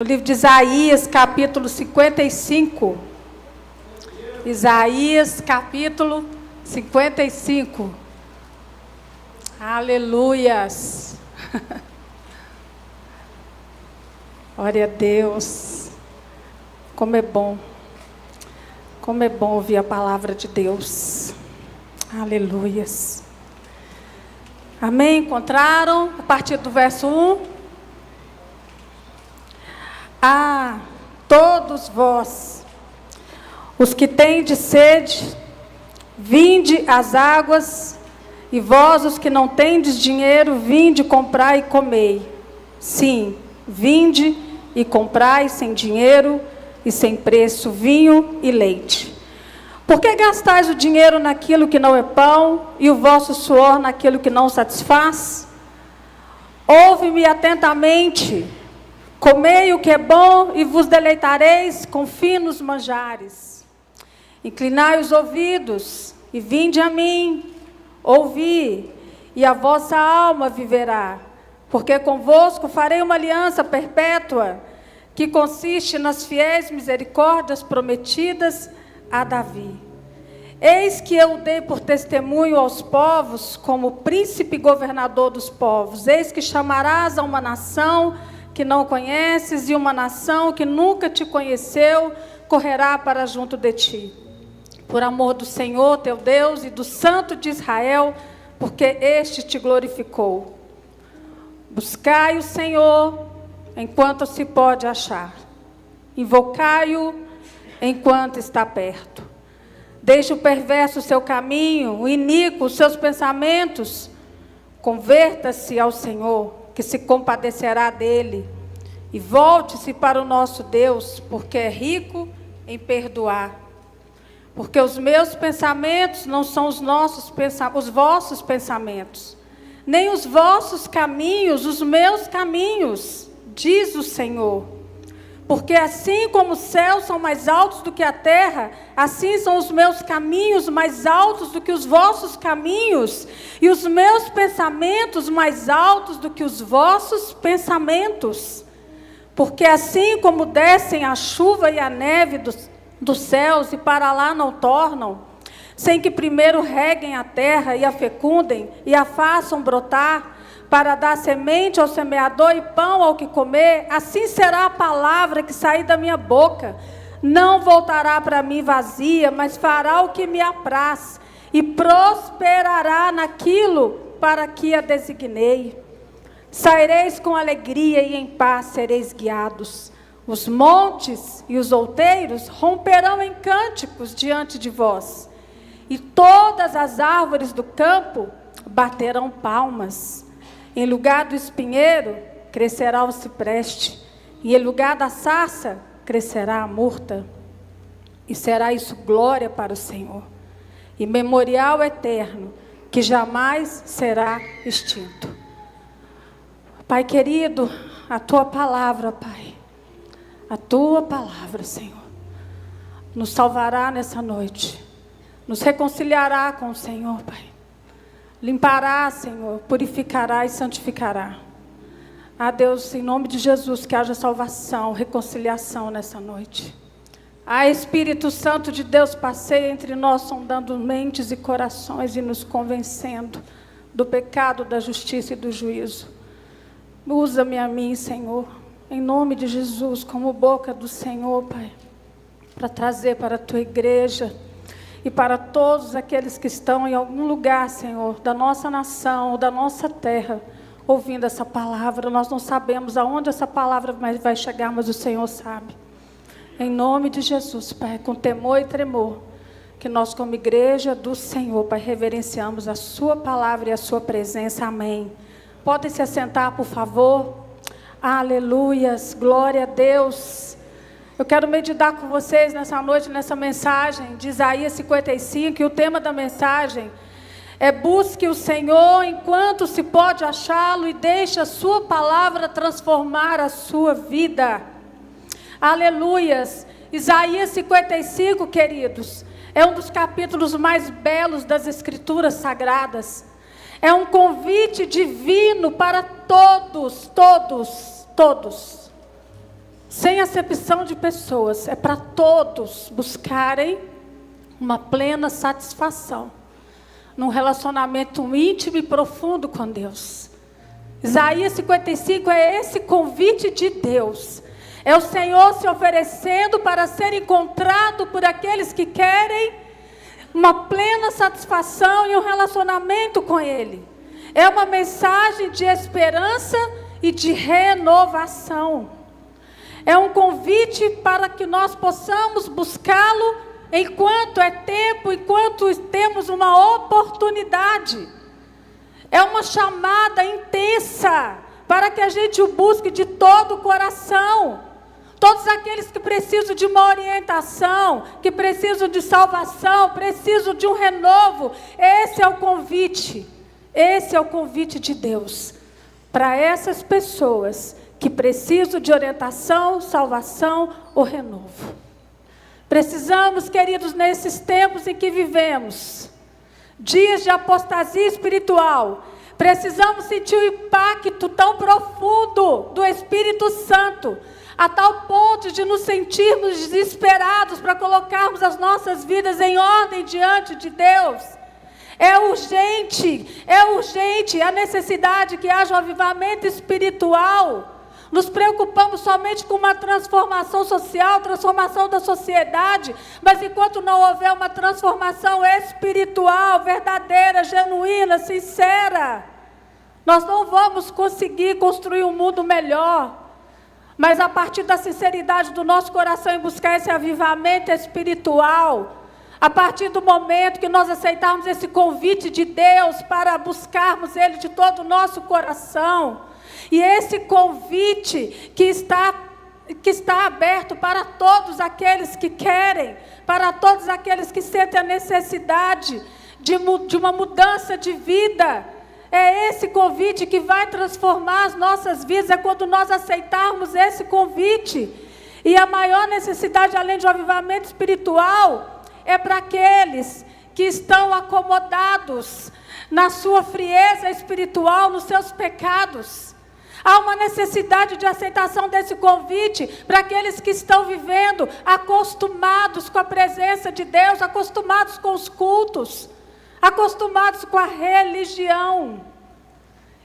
O livro de Isaías, capítulo 55. Isaías, capítulo 55. Aleluias. Glória a Deus. Como é bom. Como é bom ouvir a palavra de Deus. Aleluias. Amém? Encontraram? A partir do verso 1. Ah, todos vós, os que tendes sede, vinde às águas, e vós, os que não tendes dinheiro, vinde comprai e comei. Sim, vinde e comprai sem dinheiro e sem preço vinho e leite. Por que gastais o dinheiro naquilo que não é pão, e o vosso suor naquilo que não satisfaz? Ouve-me atentamente. Comei o que é bom e vos deleitareis com finos manjares. Inclinai os ouvidos e vinde a mim, ouvi, e a vossa alma viverá. Porque convosco farei uma aliança perpétua, que consiste nas fiéis misericórdias prometidas a Davi. Eis que eu o dei por testemunho aos povos, como príncipe governador dos povos. Eis que chamarás a uma nação que não conheces, e uma nação que nunca te conheceu, correrá para junto de ti. Por amor do Senhor teu Deus e do Santo de Israel, porque este te glorificou. Buscai o Senhor enquanto se pode achar. Invocai-o enquanto está perto. Deixe o perverso o seu caminho, o iníquo os seus pensamentos. Converta-se ao Senhor, que se compadecerá dele, e volte-se para o nosso Deus, porque é rico em perdoar. Porque os meus pensamentos não são os vossos pensamentos, nem os vossos caminhos, os meus caminhos, diz o Senhor. Porque assim como os céus são mais altos do que a terra, assim são os meus caminhos mais altos do que os vossos caminhos, e os meus pensamentos mais altos do que os vossos pensamentos. Porque assim como descem a chuva e a neve dos céus, e para lá não tornam, sem que primeiro reguem a terra e a fecundem, e a façam brotar, para dar semente ao semeador e pão ao que comer, assim será a palavra que sair da minha boca. Não voltará para mim vazia, mas fará o que me apraz, e prosperará naquilo para que a designei. Saireis com alegria e em paz sereis guiados. Os montes e os outeiros romperão em cânticos diante de vós, e todas as árvores do campo baterão palmas. Em lugar do espinheiro, crescerá o cipreste, e em lugar da sarça, crescerá a murta. E será isso glória para o Senhor, e memorial eterno, que jamais será extinto. Pai querido, a Tua palavra, Pai, a Tua palavra, Senhor, nos salvará nessa noite, nos reconciliará com o Senhor, Pai. Limpará, Senhor, purificará e santificará. Ah, Deus, em nome de Jesus, que haja salvação, reconciliação nessa noite. Ah, Espírito Santo de Deus, passeia entre nós, sondando mentes e corações e nos convencendo do pecado, da justiça e do juízo. Usa-me a mim, Senhor, em nome de Jesus, como boca do Senhor, Pai, para trazer para a Tua igreja e para todos aqueles que estão em algum lugar, Senhor, da nossa nação, da nossa terra, ouvindo essa palavra. Nós não sabemos aonde essa palavra vai chegar, mas o Senhor sabe. Em nome de Jesus, Pai, com temor e tremor, que nós como igreja do Senhor, Pai, reverenciamos a Sua palavra e a Sua presença. Amém. Podem se assentar, por favor. Aleluias, glória a Deus. Eu quero meditar com vocês nessa noite, nessa mensagem de Isaías 55, e o tema da mensagem é: busque o Senhor enquanto se pode achá-lo, e deixe a Sua palavra transformar a sua vida. Aleluias. Isaías 55, queridos, é um dos capítulos mais belos das Escrituras Sagradas. É um convite divino para todos. sem acepção de pessoas, é para todos buscarem uma plena satisfação num relacionamento íntimo e profundo com Deus. Isaías 55 é esse convite de Deus. É o Senhor se oferecendo para ser encontrado por aqueles que querem uma plena satisfação e um relacionamento com Ele. É uma mensagem de esperança e de renovação. É um convite para que nós possamos buscá-lo enquanto é tempo, enquanto temos uma oportunidade. É uma chamada intensa para que a gente o busque de todo o coração. Todos aqueles que precisam de uma orientação, que precisam de salvação, precisam de um renovo, esse é o convite. Esse é o convite de Deus para essas pessoas que precisam de orientação, salvação ou renovo. Precisamos, queridos, nesses tempos em que vivemos, dias de apostasia espiritual, precisamos sentir o impacto tão profundo do Espírito Santo, a tal ponto de nos sentirmos desesperados para colocarmos as nossas vidas em ordem diante de Deus. É urgente a necessidade que haja um avivamento espiritual. Nos preocupamos somente com uma transformação social, transformação da sociedade, mas enquanto não houver uma transformação espiritual, verdadeira, genuína, sincera, nós não vamos conseguir construir um mundo melhor. Mas a partir da sinceridade do nosso coração em buscar esse avivamento espiritual, a partir do momento que nós aceitarmos esse convite de Deus para buscarmos Ele de todo o nosso coração, e esse convite que está aberto para todos aqueles que querem, para todos aqueles que sentem a necessidade de uma mudança de vida, é esse convite que vai transformar as nossas vidas, é quando nós aceitarmos esse convite. E a maior necessidade, além de um avivamento espiritual, é para aqueles que estão acomodados na sua frieza espiritual, nos seus pecados. Há uma necessidade de aceitação desse convite para aqueles que estão vivendo acostumados com a presença de Deus, acostumados com os cultos, acostumados com a religião.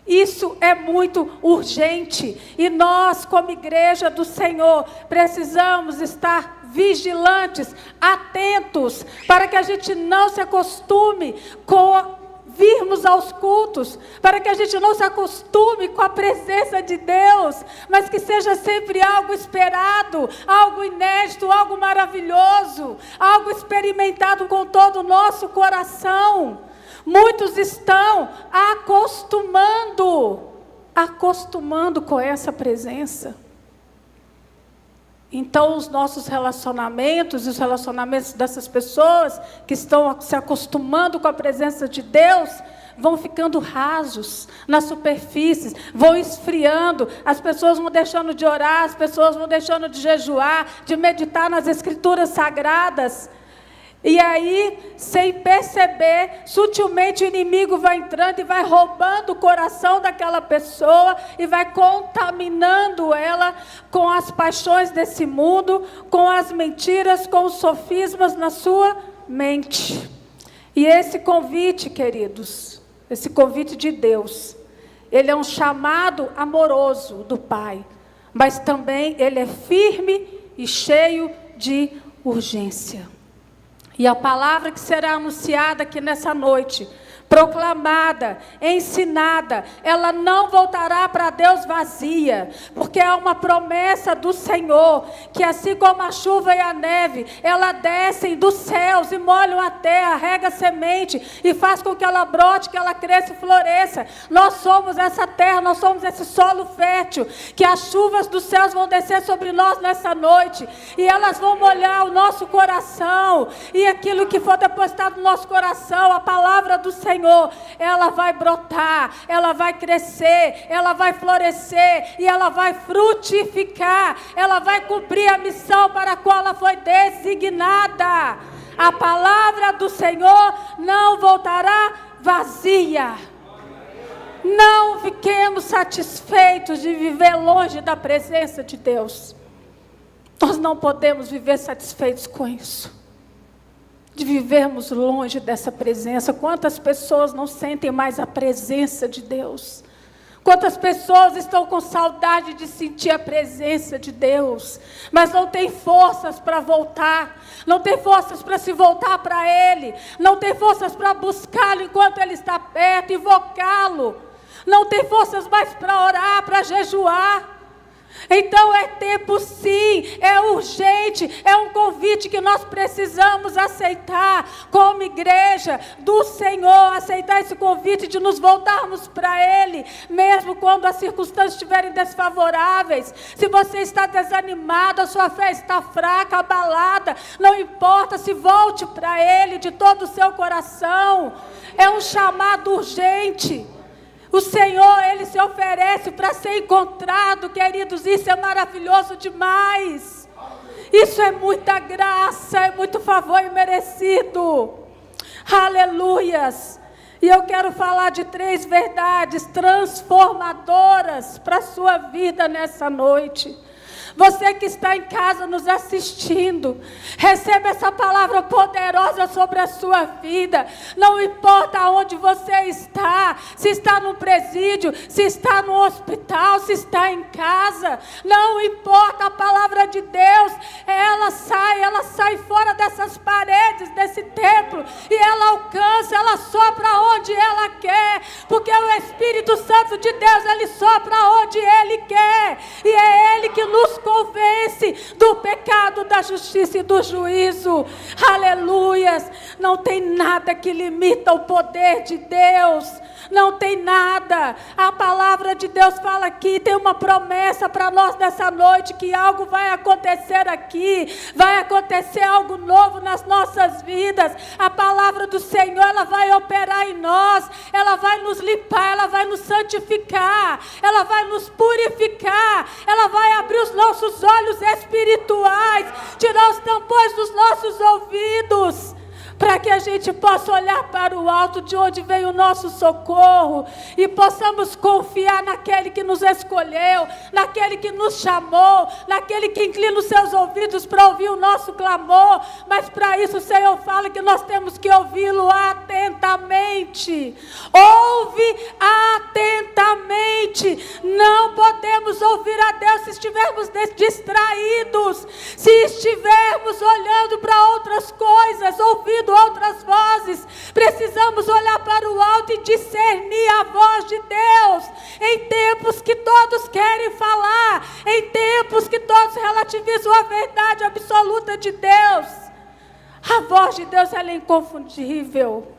Isso é muito urgente e nós, como igreja do Senhor, precisamos estar vigilantes, atentos, para que a gente não se acostume com virmos aos cultos, para que a gente não se acostume com a presença de Deus, mas que seja sempre algo esperado, algo inédito, algo maravilhoso, algo experimentado com todo o nosso coração. Muitos estão acostumando com essa presença. Então, os nossos relacionamentos e os relacionamentos dessas pessoas que estão se acostumando com a presença de Deus vão ficando rasos, nas superfícies, vão esfriando, as pessoas vão deixando de orar, as pessoas vão deixando de jejuar, de meditar nas Escrituras Sagradas. E aí, sem perceber, sutilmente o inimigo vai entrando e vai roubando o coração daquela pessoa e vai contaminando ela com as paixões desse mundo, com as mentiras, com os sofismas na sua mente. E esse convite, queridos, esse convite de Deus, ele é um chamado amoroso do Pai, mas também ele é firme e cheio de urgência. E a palavra que será anunciada aqui nessa noite, proclamada, ensinada, ela não voltará para Deus vazia, porque é uma promessa do Senhor, que assim como a chuva e a neve, ela descem dos céus e molham a terra, rega a semente e faz com que ela brote, que ela cresça e floresça. Nós somos essa terra, nós somos esse solo fértil, que as chuvas dos céus vão descer sobre nós nessa noite, e elas vão molhar o nosso coração, e aquilo que for depositado no nosso coração, a palavra do Senhor, ela vai brotar, ela vai crescer, ela vai florescer e ela vai frutificar, ela vai cumprir a missão para a qual ela foi designada. A palavra do Senhor não voltará vazia. Não fiquemos satisfeitos de viver longe da presença de Deus. Nós não podemos viver satisfeitos com isso, de vivermos longe dessa presença. Quantas pessoas não sentem mais a presença de Deus? Quantas pessoas estão com saudade de sentir a presença de Deus, mas não tem forças para voltar, não tem forças para se voltar para Ele, não tem forças para buscá-lo enquanto Ele está perto, invocá-lo, não tem forças mais para orar, para jejuar. Então é tempo sim, é urgente, é um convite que nós precisamos aceitar como igreja do Senhor, aceitar esse convite de nos voltarmos para Ele, mesmo quando as circunstâncias estiverem desfavoráveis. Se você está desanimado, a sua fé está fraca, abalada, não importa, se volte para Ele de todo o seu coração. É um chamado urgente. O Senhor, Ele se oferece para ser encontrado, queridos, isso é maravilhoso demais. Isso é muita graça, é muito favor imerecido. Aleluias. E eu quero falar de 3 verdades transformadoras para a sua vida nessa noite. Você que está em casa nos assistindo, receba essa palavra poderosa sobre a sua vida. Não importa onde você está, se está no presídio, se está no hospital, se está em casa, não importa, a palavra de Deus, ela sai fora dessas paredes, desse templo, e ela alcança, ela sopra onde ela quer, porque o Espírito Santo de Deus, ele sopra onde ele quer, e é ele que nos convence do pecado, da justiça e do juízo. Aleluias. Não tem nada que limita o poder de Deus. Não tem nada. A palavra de Deus fala aqui, tem uma promessa para nós nessa noite, que algo vai acontecer aqui, vai acontecer algo novo nas nossas vidas. A palavra do Senhor, ela vai operar em nós, ela vai nos limpar, ela vai nos santificar, ela vai nos purificar, ela vai abrir os nossos olhos espirituais, tirar os tampões dos nossos ouvidos, para que a gente possa olhar para o alto, de onde vem o nosso socorro, e possamos confiar naquele que nos escolheu, naquele que nos chamou, naquele que inclina os seus ouvidos para ouvir o nosso clamor. Mas para isso o Senhor fala que nós temos que ouvi-lo atentamente. Ouve atentamente. Não podemos ouvir a Deus se estivermos distraídos, se estivermos olhando para outras coisas, ouvindo outras vozes. Precisamos olhar para o alto e discernir a voz de Deus, em tempos que todos querem falar, em tempos que todos relativizam a verdade absoluta de Deus. A voz de Deus, ela é inconfundível.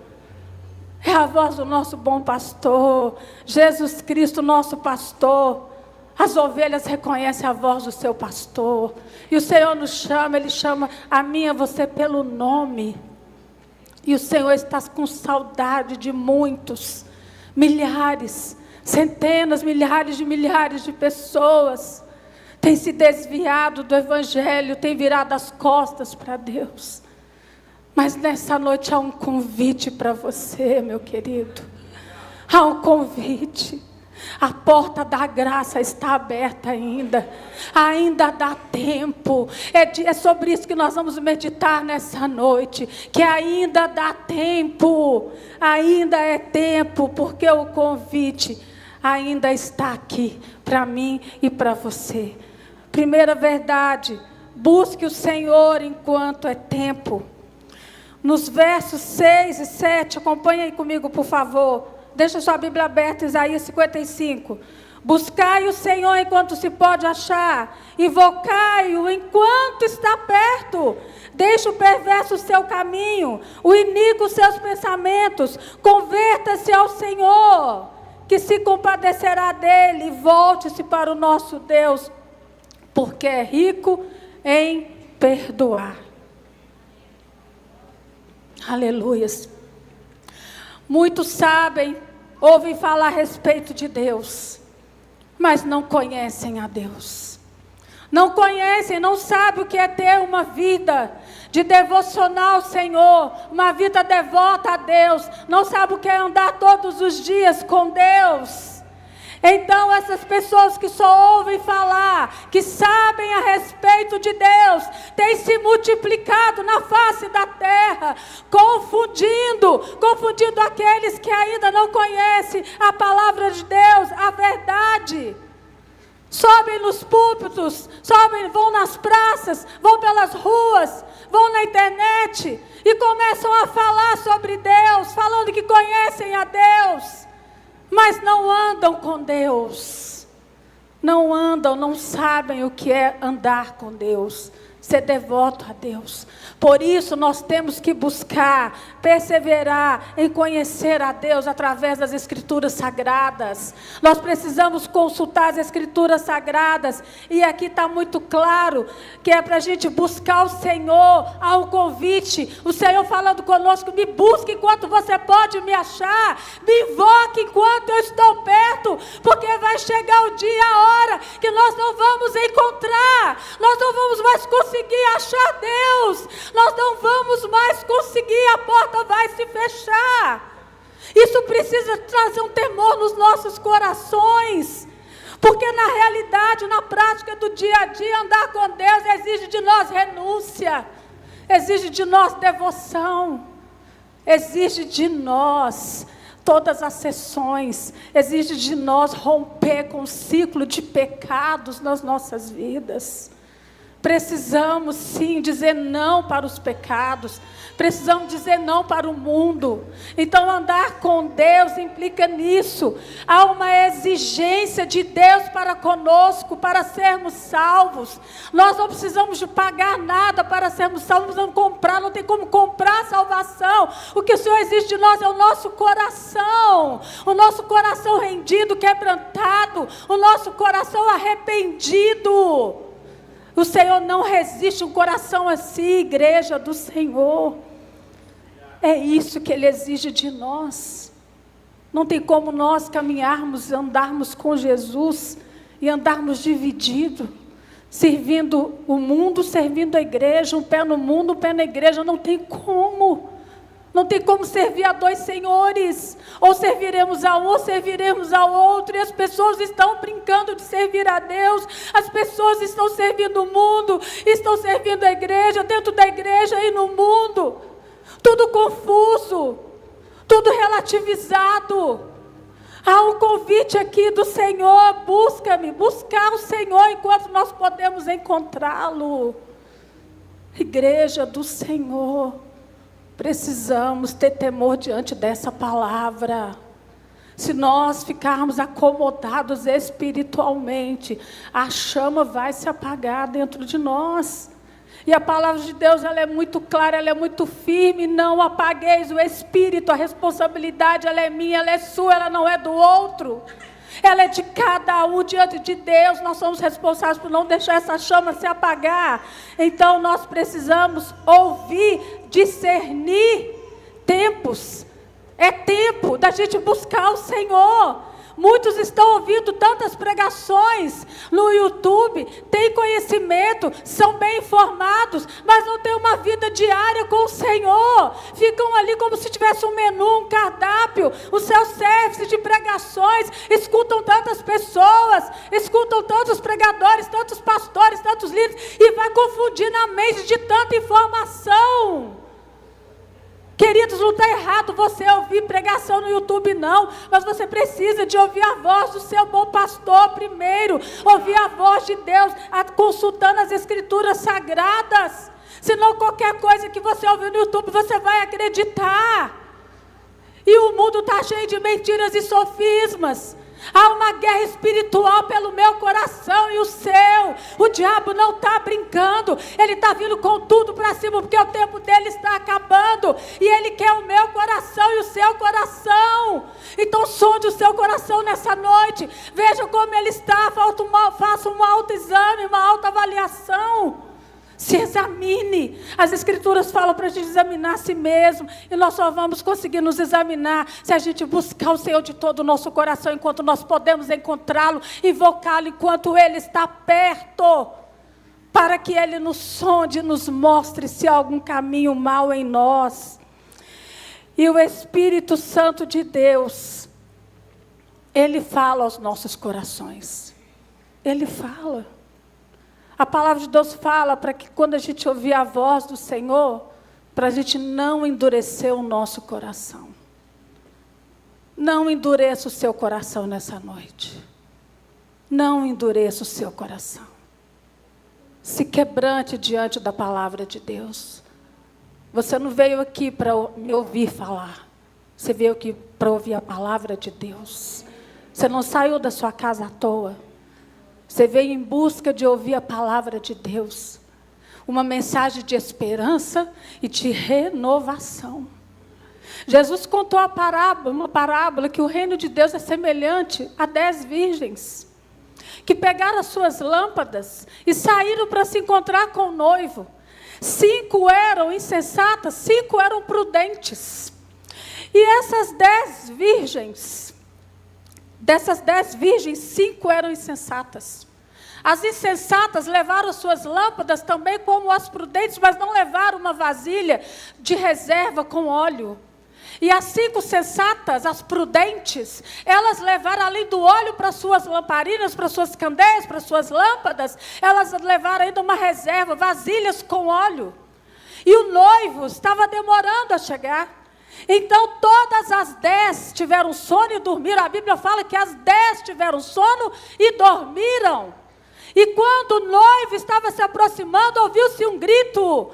É a voz do nosso bom pastor, Jesus Cristo, nosso pastor. As ovelhas reconhecem a voz do seu pastor, e o Senhor nos chama, Ele chama a mim e a você pelo nome. E o Senhor está com saudade de muitos, milhares, centenas, milhares de pessoas têm se desviado do Evangelho, têm virado as costas para Deus. Mas nessa noite há um convite para você, meu querido. Há um convite. A porta da graça está aberta ainda. Ainda dá tempo. É sobre isso que nós vamos meditar nessa noite. Que ainda dá tempo. Ainda é tempo, porque o convite ainda está aqui para mim e para você. Primeira verdade: busque o Senhor enquanto é tempo. Nos versos 6 e 7, acompanhe aí comigo, por favor. Deixa sua Bíblia aberta, Isaías 55. Buscai o Senhor enquanto se pode achar. Invocai-o enquanto está perto. Deixe o perverso o seu caminho, o iníquo os seus pensamentos. Converta-se ao Senhor, que se compadecerá dele. E volte-se para o nosso Deus, porque é rico em perdoar. Aleluias. Muitos sabem, ouvem falar a respeito de Deus, mas não conhecem a Deus. Não conhecem, não sabem o que é ter uma vida de devocional ao Senhor, uma vida devota a Deus. Não sabem o que é andar todos os dias com Deus. Então essas pessoas que só ouvem falar, que sabem a respeito de Deus, têm se multiplicado na face da terra, confundindo aqueles que ainda não conhecem a palavra de Deus, a verdade. Sobem nos púlpitos, vão nas praças, vão pelas ruas, vão na internet e começam a falar sobre Deus, falando que conhecem a Deus, mas não andam com Deus. Não andam, não sabem o que é andar com Deus, ser devoto a Deus. Por isso nós temos que buscar, perseverar em conhecer a Deus através das Escrituras Sagradas. Nós precisamos consultar as Escrituras Sagradas, e aqui está muito claro que é para a gente buscar o Senhor. Há um convite, o Senhor falando conosco: me busque enquanto você pode me achar, me invoque enquanto eu estou perto, porque vai chegar o dia, a hora que nós não vamos encontrar, nós não vamos mais conseguir achar Deus, nós não vamos mais conseguir, a porta vai se fechar. Isso precisa trazer um temor nos nossos corações, porque na realidade, na prática do dia a dia, andar com Deus exige de nós renúncia, exige de nós devoção, exige de nós todas as sessões, exige de nós romper com o ciclo de pecados nas nossas vidas. Precisamos sim dizer não para os pecados, precisamos dizer não para o mundo. Então andar com Deus implica nisso. Há uma exigência de Deus para conosco, para sermos salvos. Nós não precisamos de pagar nada para sermos salvos, não comprar, não tem como comprar a salvação. O que o Senhor exige de nós é o nosso coração rendido, quebrantado, o nosso coração arrependido. O Senhor não resiste um coração assim, igreja do Senhor. É isso que Ele exige de nós. Não tem como nós caminharmos, andarmos com Jesus e andarmos divididos, servindo o mundo, servindo a igreja, um pé no mundo, um pé na igreja. Não tem como. Não tem como servir a dois senhores. Ou serviremos a um, ou serviremos ao outro. E as pessoas estão brincando de servir a Deus. As pessoas estão servindo o mundo, estão servindo a igreja, dentro da igreja e no mundo. Tudo confuso, tudo relativizado. Há um convite aqui do Senhor: busca-me, buscar o Senhor enquanto nós podemos encontrá-lo. Igreja do Senhor, precisamos ter temor diante dessa palavra. Se nós ficarmos acomodados espiritualmente, a chama vai se apagar dentro de nós. E a palavra de Deus, ela é muito clara, ela é muito firme: não apagueis o espírito. A responsabilidade, ela é minha, ela é sua, ela não é do outro. Ela é de cada um diante de Deus. Nós somos responsáveis por não deixar essa chama se apagar. Então nós precisamos ouvir, discernir tempos. É tempo da gente buscar o Senhor. Muitos estão ouvindo tantas pregações no YouTube, têm conhecimento, são bem informados, mas não têm uma vida diária com o Senhor. Ficam ali como se tivesse um menu, um cardápio, o seu serviço de pregações. Escutam tantas pessoas, escutam tantos pregadores, tantos pastores, tantos líderes, e vai confundindo a mente de tanta informação. Queridos, não está errado você ouvir pregação no YouTube, não. Mas você precisa de ouvir a voz do seu bom pastor primeiro. Ouvir a voz de Deus, consultando as Escrituras Sagradas. Senão qualquer coisa que você ouvir no YouTube, você vai acreditar. E o mundo está cheio de mentiras e sofismas. Há uma guerra espiritual pelo meu coração e o seu. O diabo não está brincando. Ele está vindo com tudo para cima, porque o tempo dele está acabando. E ele quer o meu coração e o seu coração. Então sonde o seu coração nessa noite. Veja como ele está. Faça um autoexame, uma autoavaliação. Se examine. As Escrituras falam para a gente examinar a si mesmo. E nós só vamos conseguir nos examinar se a gente buscar o Senhor de todo o nosso coração, enquanto nós podemos encontrá-lo, invocá-lo enquanto Ele está perto, para que Ele nos sonde e nos mostre se há algum caminho mau em nós. E o Espírito Santo de Deus, Ele fala aos nossos corações. Ele fala. A palavra de Deus fala para que quando a gente ouvir a voz do Senhor, para a gente não endurecer o nosso coração. Não endureça o seu coração nessa noite. Não endureça o seu coração. Se quebrante diante da palavra de Deus. Você não veio aqui para me ouvir falar. Você veio aqui para ouvir a palavra de Deus. Você não saiu da sua casa à toa. Você veio em busca de ouvir a palavra de Deus. Uma mensagem de esperança e de renovação. Jesus contou uma parábola que o reino de Deus é semelhante a 10 virgens. Que pegaram as suas lâmpadas e saíram para se encontrar com o noivo. 5 eram insensatas, 5 eram prudentes. E essas 10 virgens, dessas 10 virgens, 5 eram insensatas. As insensatas levaram suas lâmpadas também como as prudentes, mas não levaram uma vasilha de reserva com óleo. E as 5 sensatas, as prudentes, elas levaram além do óleo para suas lamparinas, para suas candeias, para suas lâmpadas, elas levaram ainda uma reserva, vasilhas com óleo. E o noivo estava demorando a chegar. Então todas as 10 tiveram sono e dormiram. A Bíblia fala que as 10 tiveram sono e dormiram. E quando o noivo estava se aproximando, ouviu-se um grito.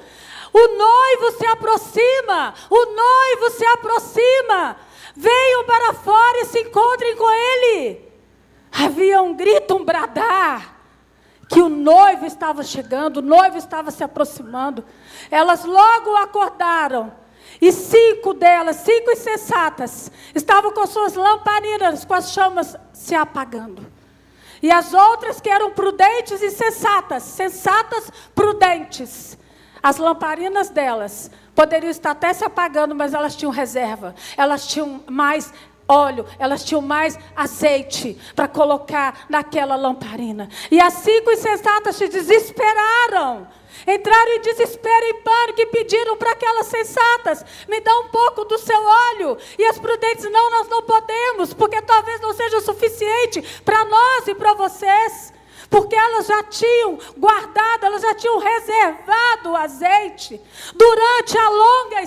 O noivo se aproxima, o noivo se aproxima. Venham para fora e se encontrem com ele. Havia um grito, um bradar, que o noivo estava chegando, o noivo estava se aproximando. Elas logo acordaram. E 5 delas, 5 insensatas, estavam com suas lamparinas, com as chamas se apagando. E as outras que eram prudentes e sensatas, prudentes, as lamparinas delas poderiam estar até se apagando, mas elas tinham reserva, elas tinham mais óleo, elas tinham mais azeite para colocar naquela lamparina. E as 5 insensatas se desesperaram. Entraram em desespero, em pânico e pediram para aquelas sensatas: me dá um pouco do seu óleo. E as prudentes: não, nós não podemos, porque talvez não seja o suficiente para nós e para vocês. Porque elas já tinham guardado, elas já tinham reservado o azeite. Durante a longa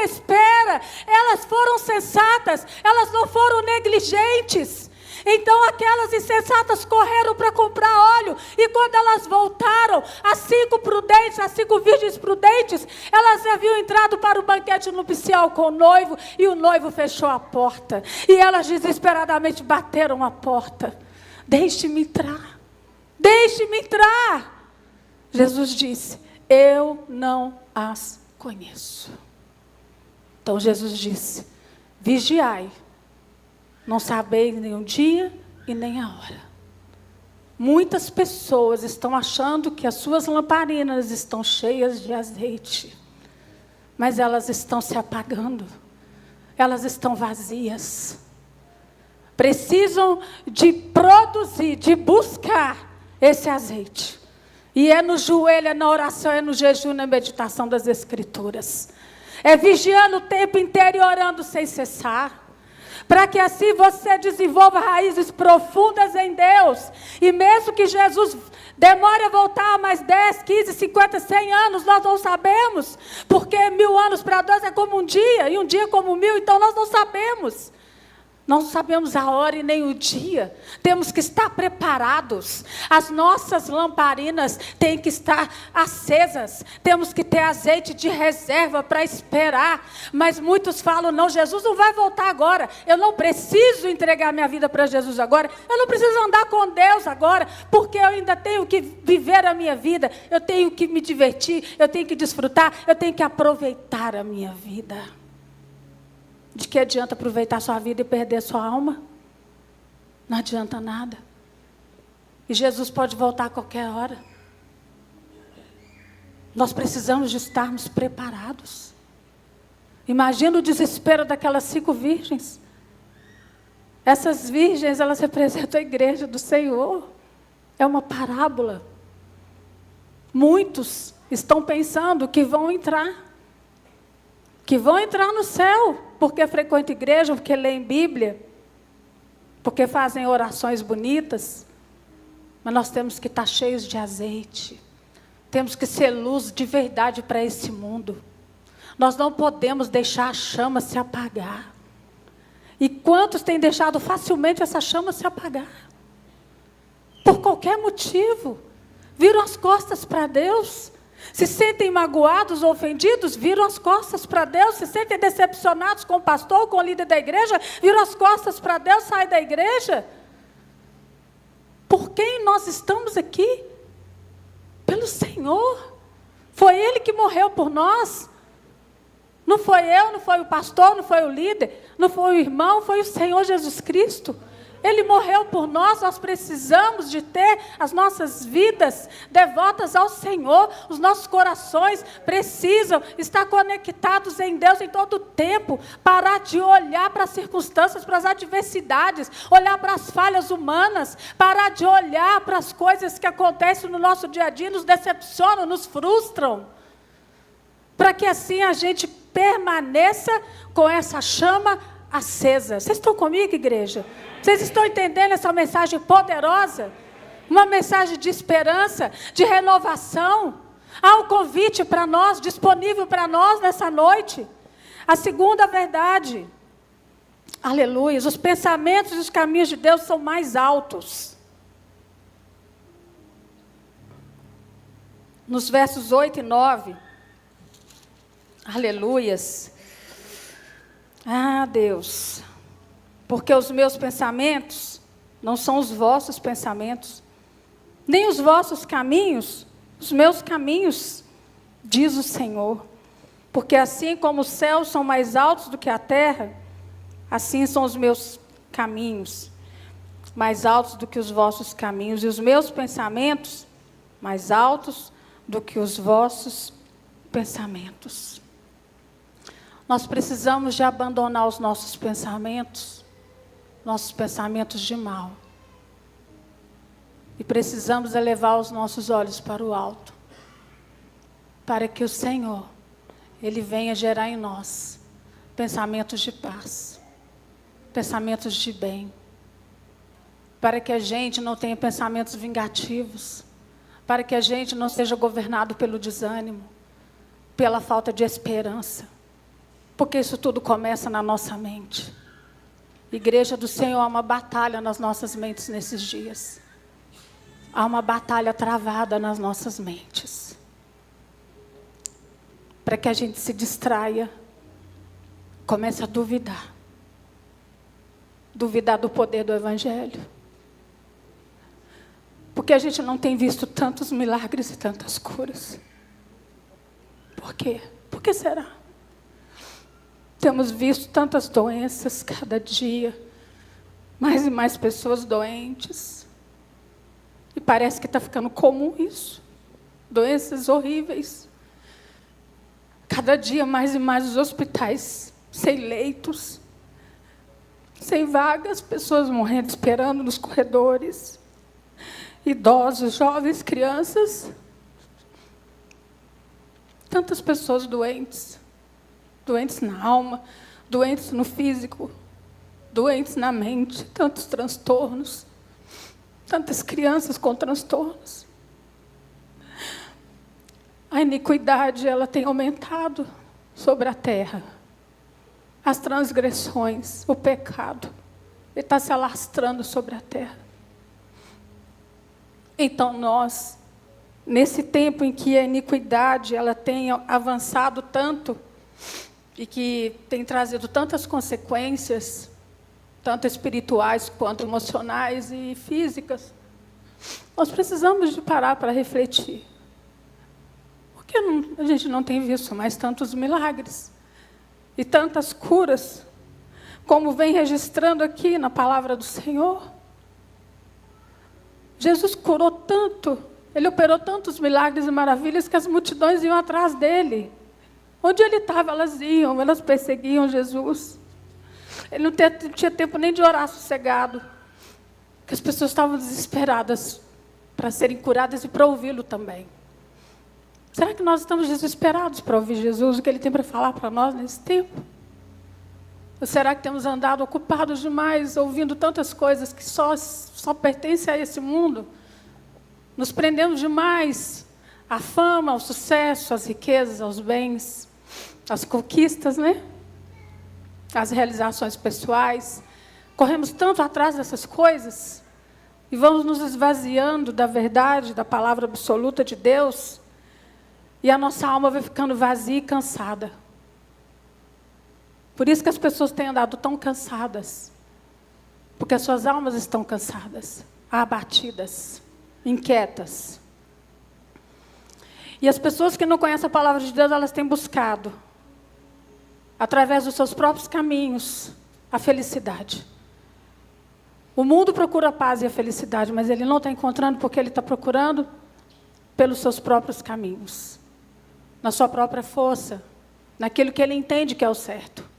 espera, elas foram sensatas, elas não foram negligentes. Então aquelas insensatas correram para comprar óleo. E quando elas voltaram, as 5 prudentes, as 5 virgens prudentes, elas haviam entrado para o banquete nupcial com o noivo. E o noivo fechou a porta. E elas desesperadamente bateram a porta. Deixe-me entrar. Deixe-me entrar. Jesus disse: eu não as conheço. Então Jesus disse: vigiai. Não sabeis nem o dia e nem a hora. Muitas pessoas estão achando que as suas lamparinas estão cheias de azeite. Mas elas estão se apagando. Elas estão vazias. Precisam de produzir, de buscar esse azeite. E é no joelho, é na oração, é no jejum, na meditação das Escrituras. É vigiando o tempo inteiro e orando sem cessar. Para que assim você desenvolva raízes profundas em Deus. E mesmo que Jesus demore a voltar mais 10, 15, 50, 100 anos, nós não sabemos. Porque 1000 anos para nós é como um dia, e um dia como 1000, então nós não sabemos. Não sabemos a hora e nem o dia. Temos que estar preparados. As nossas lamparinas têm que estar acesas. Temos que ter azeite de reserva para esperar. Mas muitos falam: não, Jesus não vai voltar agora. Eu não preciso entregar minha vida para Jesus agora. Eu não preciso andar com Deus agora. Porque eu ainda tenho que viver a minha vida. Eu tenho que me divertir. Eu tenho que desfrutar. Eu tenho que aproveitar a minha vida. De que adianta aproveitar sua vida e perder sua alma? Não adianta nada. E Jesus pode voltar a qualquer hora. Nós precisamos de estarmos preparados. Imagina o desespero daquelas 5 virgens. Essas virgens, elas representam a igreja do Senhor. É uma parábola. Muitos estão pensando que vão entrar no céu, porque frequentam igreja, porque leem Bíblia, porque fazem orações bonitas, mas nós temos que estar cheios de azeite. Temos que ser luz de verdade para esse mundo. Nós não podemos deixar a chama se apagar. E quantos têm deixado facilmente essa chama se apagar? Por qualquer motivo. Viram as costas para Deus. Se sentem magoados ou ofendidos, viram as costas para Deus. Se sentem decepcionados com o pastor, com o líder da igreja, viram as costas para Deus, saem da igreja. Por quem nós estamos aqui? Pelo Senhor. Foi Ele que morreu por nós. Não foi eu, não foi o pastor, não foi o líder, não foi o irmão, foi o Senhor Jesus Cristo. Ele morreu por nós, nós precisamos de ter as nossas vidas devotas ao Senhor. Os nossos corações precisam estar conectados em Deus em todo o tempo. Parar de olhar para as circunstâncias, para as adversidades, olhar para as falhas humanas, parar de olhar para as coisas que acontecem no nosso dia a dia, nos decepcionam, nos frustram. Para que assim a gente permaneça com essa chama acesa. Vocês estão comigo, igreja? Vocês estão entendendo essa mensagem poderosa? Uma mensagem de esperança, de renovação. Há um convite para nós, disponível para nós nessa noite. A segunda verdade. Aleluia. Os pensamentos e os caminhos de Deus são mais altos. Nos versos 8 e 9. Aleluias. Ah, Deus. Porque os meus pensamentos não são os vossos pensamentos, nem os vossos caminhos, os meus caminhos, diz o Senhor. Porque assim como os céus são mais altos do que a terra, assim são os meus caminhos, mais altos do que os vossos caminhos, e os meus pensamentos, mais altos do que os vossos pensamentos. Nós precisamos de abandonar os nossos pensamentos de mal. E precisamos elevar os nossos olhos para o alto, para que o Senhor, Ele venha gerar em nós pensamentos de paz, pensamentos de bem, para que a gente não tenha pensamentos vingativos, para que a gente não seja governado pelo desânimo, pela falta de esperança, porque isso tudo começa na nossa mente. Igreja do Senhor, há uma batalha nas nossas mentes nesses dias. Há uma batalha travada nas nossas mentes. Para que a gente se distraia, comece a duvidar. Duvidar do poder do Evangelho. Porque a gente não tem visto tantos milagres e tantas curas. Por quê? Por que será? Temos visto tantas doenças cada dia, mais e mais pessoas doentes. E parece que está ficando comum isso. Doenças horríveis. Cada dia mais e mais os hospitais sem leitos, sem vagas, pessoas morrendo, esperando nos corredores. Idosos, jovens, crianças. Tantas pessoas doentes. Doentes na alma, doentes no físico, doentes na mente, tantos transtornos, tantas crianças com transtornos. A iniquidade, ela tem aumentado sobre a terra. As transgressões, o pecado, ele está se alastrando sobre a terra. Então nós, nesse tempo em que a iniquidade, ela tem avançado tanto, e que tem trazido tantas consequências, tanto espirituais quanto emocionais e físicas, nós precisamos de parar para refletir. Por que a gente não tem visto mais tantos milagres e tantas curas, como vem registrando aqui na palavra do Senhor? Jesus curou tanto, Ele operou tantos milagres e maravilhas que as multidões iam atrás dele. Onde ele estava, elas iam, elas perseguiam Jesus. Ele não tinha tempo nem de orar sossegado. Porque as pessoas estavam desesperadas para serem curadas e para ouvi-lo também. Será que nós estamos desesperados para ouvir Jesus, o que Ele tem para falar para nós nesse tempo? Ou será que temos andado ocupados demais, ouvindo tantas coisas que só pertencem a esse mundo? Nos prendemos demais à fama, ao sucesso, às riquezas, aos bens, às conquistas, né? Às realizações pessoais. Corremos tanto atrás dessas coisas e vamos nos esvaziando da verdade, da palavra absoluta de Deus, e a nossa alma vai ficando vazia e cansada. Por isso que as pessoas têm andado tão cansadas, porque as suas almas estão cansadas, abatidas, inquietas. E as pessoas que não conhecem a palavra de Deus, elas têm buscado, através dos seus próprios caminhos, a felicidade. O mundo procura a paz e a felicidade, mas ele não está encontrando porque ele está procurando pelos seus próprios caminhos, na sua própria força, naquilo que ele entende que é o certo.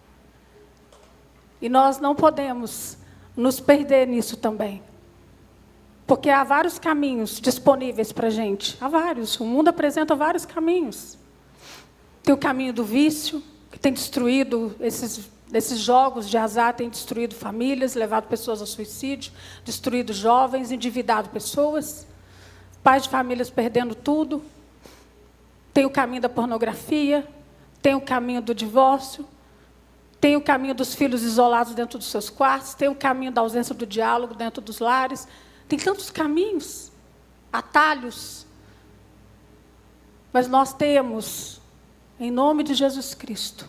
E nós não podemos nos perder nisso também, porque há vários caminhos disponíveis para a gente. Há vários, o mundo apresenta vários caminhos. Tem o caminho do vício, que tem destruído esses jogos de azar, tem destruído famílias, levado pessoas ao suicídio, destruído jovens, endividado pessoas, pais de famílias perdendo tudo. Tem o caminho da pornografia, tem o caminho do divórcio, tem o caminho dos filhos isolados dentro dos seus quartos, tem o caminho da ausência do diálogo dentro dos lares. Tem tantos caminhos, atalhos. Mas nós temos, em nome de Jesus Cristo,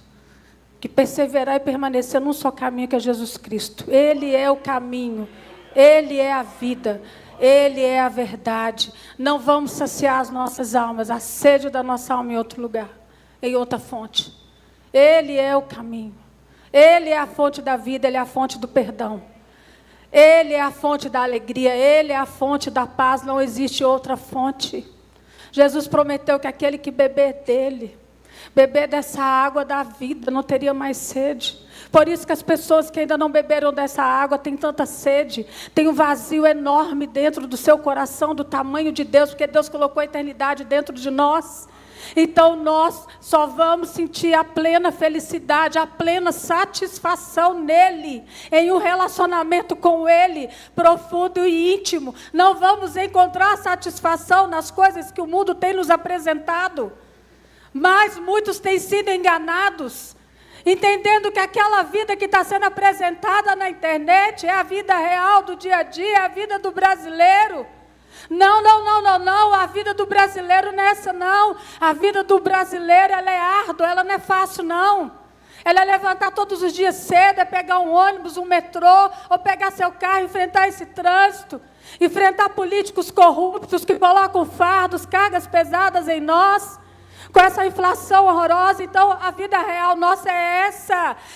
que perseverar e permanecer num só caminho, que é Jesus Cristo. Ele é o caminho, Ele é a vida, Ele é a verdade. Não vamos saciar as nossas almas, a sede da nossa alma em outro lugar, em outra fonte. Ele é o caminho. Ele é a fonte da vida, Ele é a fonte do perdão. Ele é a fonte da alegria, Ele é a fonte da paz, não existe outra fonte. Jesus prometeu que aquele que beber dele, beber dessa água da vida, não teria mais sede. Por isso que as pessoas que ainda não beberam dessa água têm tanta sede, têm um vazio enorme dentro do seu coração, do tamanho de Deus, porque Deus colocou a eternidade dentro de nós. Então nós só vamos sentir a plena felicidade, a plena satisfação nele, em um relacionamento com ele, profundo e íntimo. Não vamos encontrar satisfação nas coisas que o mundo tem nos apresentado. Mas muitos têm sido enganados, entendendo que aquela vida que está sendo apresentada na internet é a vida real do dia a dia, é a vida do brasileiro. Não, a vida do brasileiro não é essa não. A vida do brasileiro, ela é árdua, ela não é fácil não. Ela é levantar todos os dias cedo, é pegar um ônibus, um metrô, ou pegar seu carro, enfrentar esse trânsito, enfrentar políticos corruptos que colocam fardos, cargas pesadas em nós, com essa inflação horrorosa. Então a vida real nossa é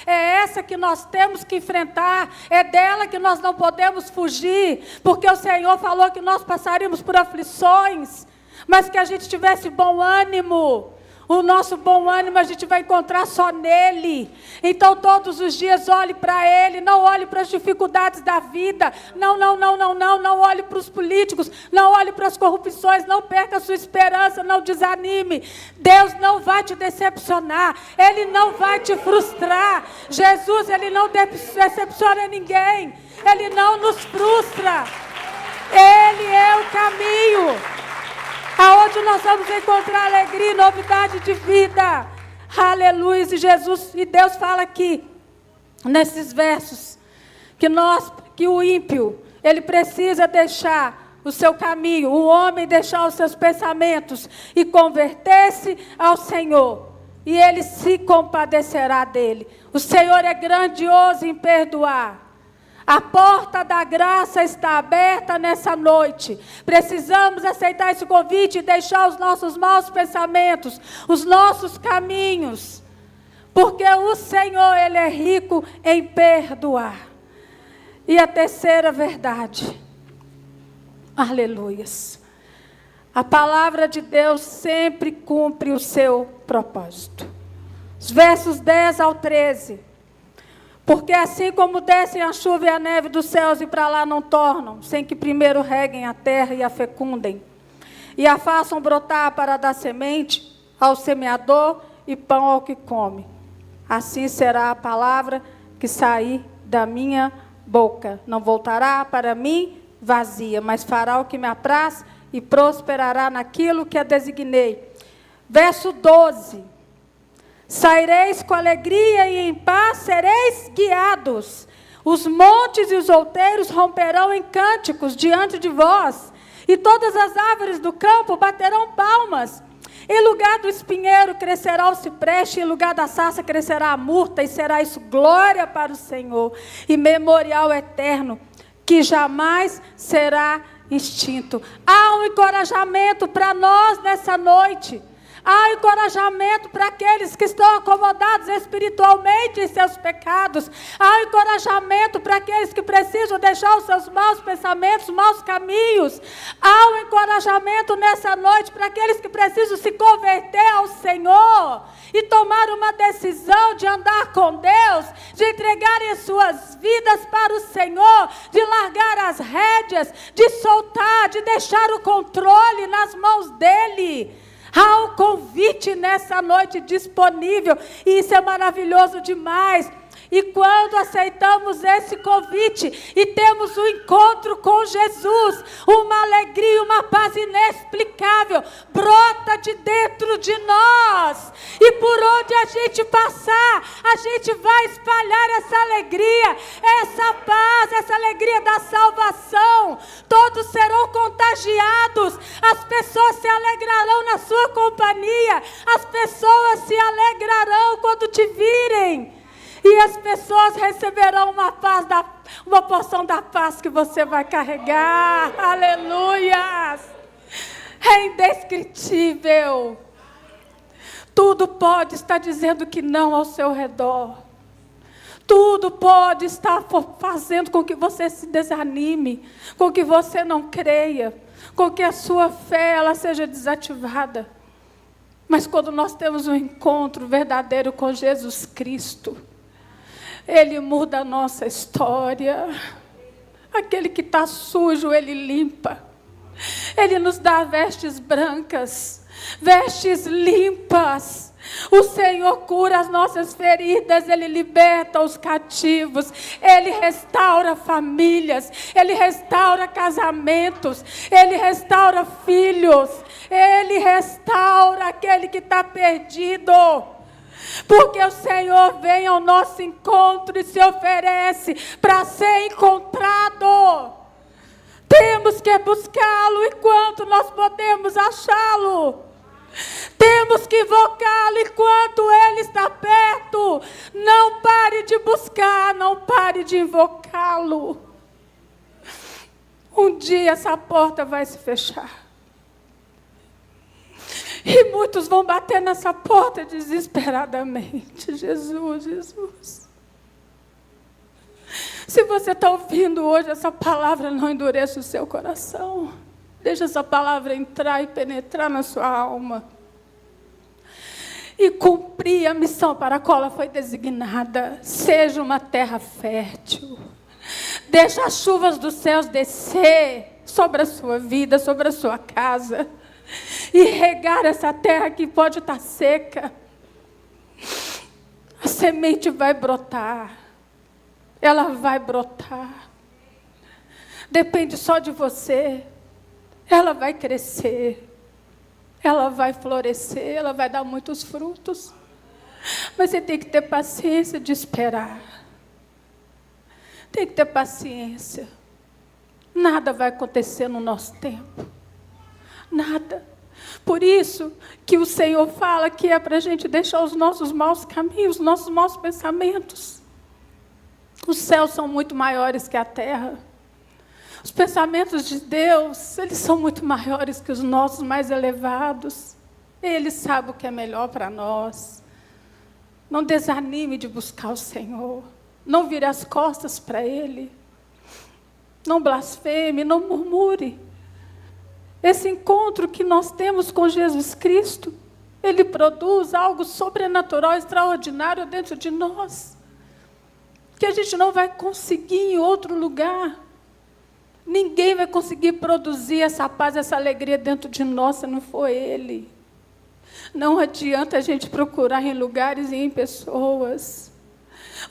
essa que nós temos que enfrentar, é dela que nós não podemos fugir, porque o Senhor falou que nós passaríamos por aflições, mas que a gente tivesse bom ânimo. O nosso bom ânimo a gente vai encontrar só nele. Então todos os dias olhe para ele, não olhe para as dificuldades da vida, não olhe para os políticos, não olhe para as corrupções, não perca a sua esperança, não desanime. Deus não vai te decepcionar, Ele não vai te frustrar. Jesus, Ele não decepciona ninguém, Ele não nos frustra. Ele é o caminho, aonde nós vamos encontrar alegria e novidade de vida. Aleluia. E Deus fala aqui, nesses versos, que o ímpio, ele precisa deixar o seu caminho, o homem deixar os seus pensamentos e converter-se ao Senhor, e Ele se compadecerá dele. O Senhor é grandioso em perdoar. A porta da graça está aberta nessa noite. Precisamos aceitar esse convite e deixar os nossos maus pensamentos, os nossos caminhos, porque o Senhor, Ele é rico em perdoar. E a terceira verdade, aleluias, a palavra de Deus sempre cumpre o seu propósito. Os versos 10 ao 13. Porque assim como descem a chuva e a neve dos céus e para lá não tornam, sem que primeiro reguem a terra e a fecundem, e a façam brotar para dar semente ao semeador e pão ao que come, assim será a palavra que sair da minha boca. Não voltará para mim vazia, mas fará o que me apraz e prosperará naquilo que a designei. Verso 12. Saireis com alegria e em paz sereis guiados. Os montes e os outeiros romperão em cânticos diante de vós, e todas as árvores do campo baterão palmas. Em lugar do espinheiro crescerá o cipreste, em lugar da sarça crescerá a murta, e será isso glória para o Senhor, e memorial eterno, que jamais será extinto. Há um encorajamento para nós nessa noite. Há encorajamento para aqueles que estão acomodados espiritualmente em seus pecados. Há encorajamento para aqueles que precisam deixar os seus maus pensamentos, maus caminhos. Há um encorajamento nessa noite para aqueles que precisam se converter ao Senhor e tomar uma decisão de andar com Deus, de entregarem as suas vidas para o Senhor, de largar as rédeas, de soltar, de deixar o controle nas mãos dEle. Há um convite nessa noite disponível, e isso é maravilhoso demais. E quando aceitamos esse convite e temos um encontro com Jesus, uma alegria, uma paz inexplicável brota de dentro de nós. E por onde a gente passar, a gente vai espalhar essa alegria, essa paz, essa alegria da salvação. Todos serão contagiados, as pessoas se alegrarão na sua companhia, as pessoas se alegrarão quando te virem. E as pessoas receberão uma porção da paz que você vai carregar. Aleluia! É indescritível. Tudo pode estar dizendo que não ao seu redor. Tudo pode estar fazendo com que você se desanime, com que você não creia, com que a sua fé ela seja desativada. Mas quando nós temos um encontro verdadeiro com Jesus Cristo, Ele muda a nossa história. Aquele que está sujo, Ele limpa. Ele nos dá vestes brancas, vestes limpas. O Senhor cura as nossas feridas, Ele liberta os cativos, Ele restaura famílias, Ele restaura casamentos, Ele restaura filhos, Ele restaura aquele que está perdido. Porque o Senhor vem ao nosso encontro e se oferece para ser encontrado. Temos que buscá-lo enquanto nós podemos achá-lo. Temos que invocá-lo enquanto Ele está perto. Não pare de buscar, não pare de invocá-lo. Um dia essa porta vai se fechar. E muitos vão bater nessa porta desesperadamente. Jesus, Jesus. Se você está ouvindo hoje essa palavra, não endureça o seu coração. Deixa essa palavra entrar e penetrar na sua alma. E cumprir a missão para a qual ela foi designada. Seja uma terra fértil. Deixa as chuvas dos céus descer sobre a sua vida, sobre a sua casa. E regar essa terra que pode estar seca. A semente vai brotar. Ela vai brotar. Depende só de você. Ela vai crescer. Ela vai florescer. Ela vai dar muitos frutos. Mas você tem que ter paciência de esperar. Tem que ter paciência. Nada vai acontecer no nosso tempo. Nada. Por isso que o Senhor fala que é para a gente deixar os nossos maus caminhos, os nossos maus pensamentos. Os céus são muito maiores que a terra. Os pensamentos de Deus, eles são muito maiores que os nossos mais elevados. Ele sabe o que é melhor para nós. Não desanime de buscar o Senhor. Não vire as costas para Ele. Não blasfeme, não murmure. Esse encontro que nós temos com Jesus Cristo, Ele produz algo sobrenatural, extraordinário dentro de nós, que a gente não vai conseguir em outro lugar. Ninguém vai conseguir produzir essa paz, essa alegria dentro de nós, se não for Ele. Não adianta a gente procurar em lugares e em pessoas.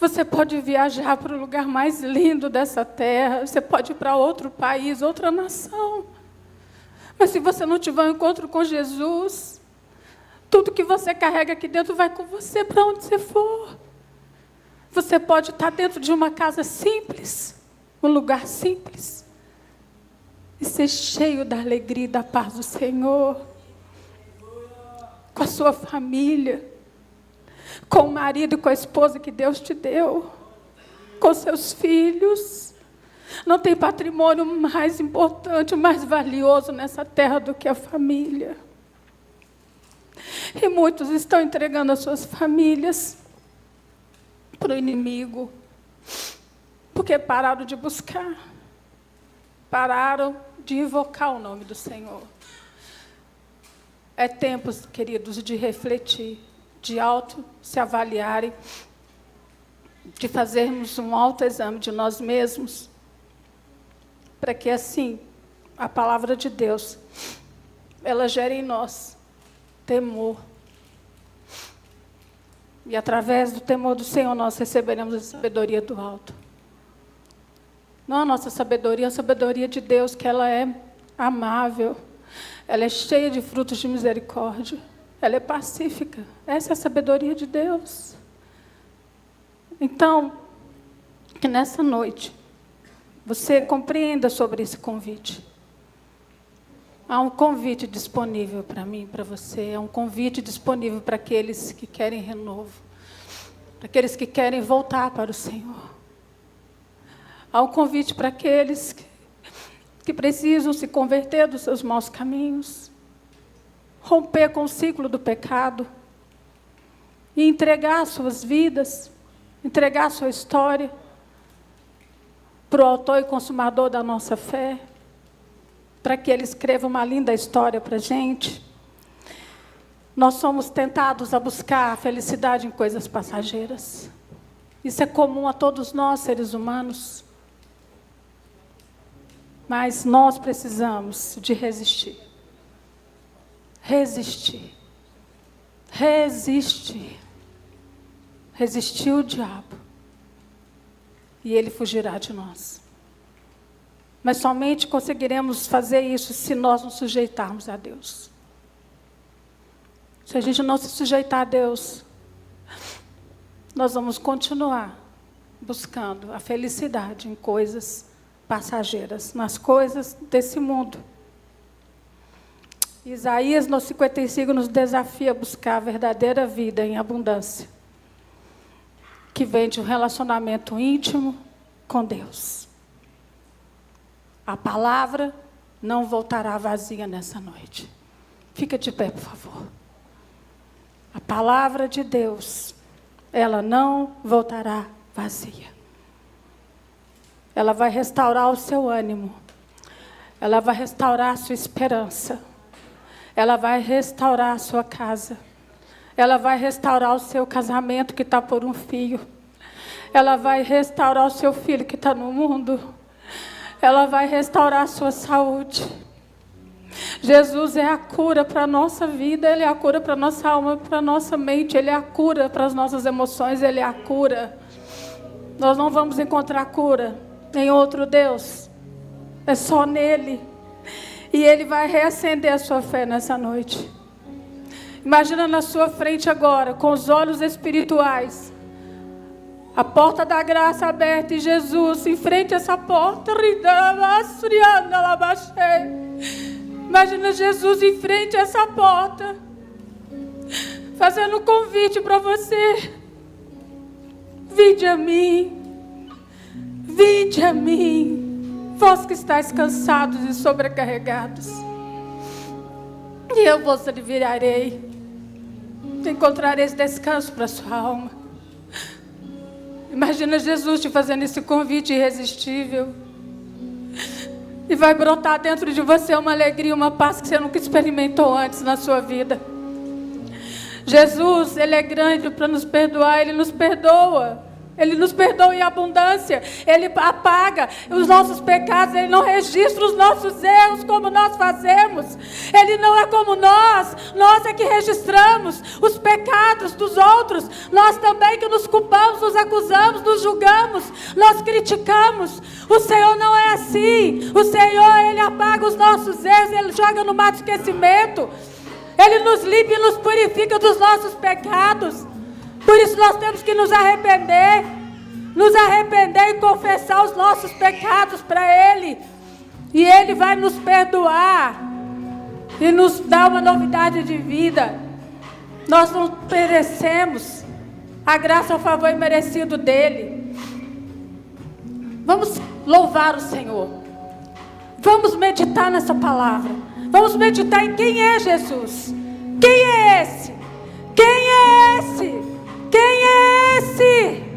Você pode viajar para o lugar mais lindo dessa terra. Você pode ir para outro país, outra nação. Mas se você não tiver um encontro com Jesus, tudo que você carrega aqui dentro vai com você para onde você for. Você pode estar dentro de uma casa simples, um lugar simples, e ser cheio da alegria e da paz do Senhor, com a sua família, com o marido e com a esposa que Deus te deu, com seus filhos. Não tem patrimônio mais importante, mais valioso nessa terra do que a família. E muitos estão entregando as suas famílias para o inimigo, porque pararam de buscar, pararam de invocar o nome do Senhor. É tempo, queridos, de refletir, de se avaliarem, de fazermos um autoexame de nós mesmos, para que assim a palavra de Deus ela gere em nós temor. E através do temor do Senhor nós receberemos a sabedoria do alto. Não a nossa sabedoria, a sabedoria de Deus, que ela é amável, ela é cheia de frutos de misericórdia, ela é pacífica. Essa é a sabedoria de Deus. Então, que nessa noite você compreenda sobre esse convite. Há um convite disponível para mim, para você. É um convite disponível para aqueles que querem renovo, para aqueles que querem voltar para o Senhor. Há um convite para aqueles que precisam se converter dos seus maus caminhos, romper com o ciclo do pecado e entregar suas vidas, entregar a sua história para o autor e consumador da nossa fé, para que ele escreva uma linda história para a gente. Nós somos tentados a buscar a felicidade em coisas passageiras. Isso é comum a todos nós, seres humanos. Mas nós precisamos de resistir. Resistir. Resistir. Resistir o diabo. E ele fugirá de nós. Mas somente conseguiremos fazer isso se nós nos sujeitarmos a Deus. Se a gente não se sujeitar a Deus, nós vamos continuar buscando a felicidade em coisas passageiras, nas coisas desse mundo. Isaías, no 55, nos desafia a buscar a verdadeira vida em abundância, que vem de um relacionamento íntimo com Deus. A palavra não voltará vazia nessa noite. Fica de pé, por favor. A palavra de Deus, ela não voltará vazia. Ela vai restaurar o seu ânimo. Ela vai restaurar a sua esperança. Ela vai restaurar a sua casa. Ela vai restaurar o seu casamento que está por um fio. Ela vai restaurar o seu filho que está no mundo. Ela vai restaurar a sua saúde. Jesus é a cura para a nossa vida, Ele é a cura para a nossa alma, para a nossa mente, Ele é a cura para as nossas emoções, Ele é a cura. Nós não vamos encontrar cura em outro Deus, é só nele. E Ele vai reacender a sua fé nessa noite. Imagina na sua frente agora, com os olhos espirituais, a porta da graça aberta e Jesus em frente a essa porta. Imagina Jesus em frente a essa porta, fazendo um convite para você. Vinde a mim, vós que estáis cansados e sobrecarregados, e eu vos aliviarei. Encontrareis descanso para a sua alma. Imagina Jesus te fazendo esse convite irresistível. E vai brotar dentro de você uma alegria, uma paz que você nunca experimentou antes na sua vida. Jesus, Ele é grande para nos perdoar, Ele nos perdoa. Ele nos perdoa em abundância. Ele apaga os nossos pecados. Ele não registra os nossos erros como nós fazemos. Ele não é como nós. Nós é que registramos os pecados dos outros. Nós também que nos culpamos, nos acusamos, nos julgamos, nós criticamos. O Senhor não é assim. O Senhor, Ele apaga os nossos erros. Ele joga no mar de esquecimento. Ele nos limpa e nos purifica dos nossos pecados. Por isso nós temos que nos arrepender e confessar os nossos pecados para Ele. E Ele vai nos perdoar e nos dar uma novidade de vida. Nós não merecemos a graça, o favor imerecido dEle. Vamos louvar o Senhor. Vamos meditar nessa palavra. Vamos meditar em quem é Jesus. Quem é esse? Quem é esse? Quem é esse?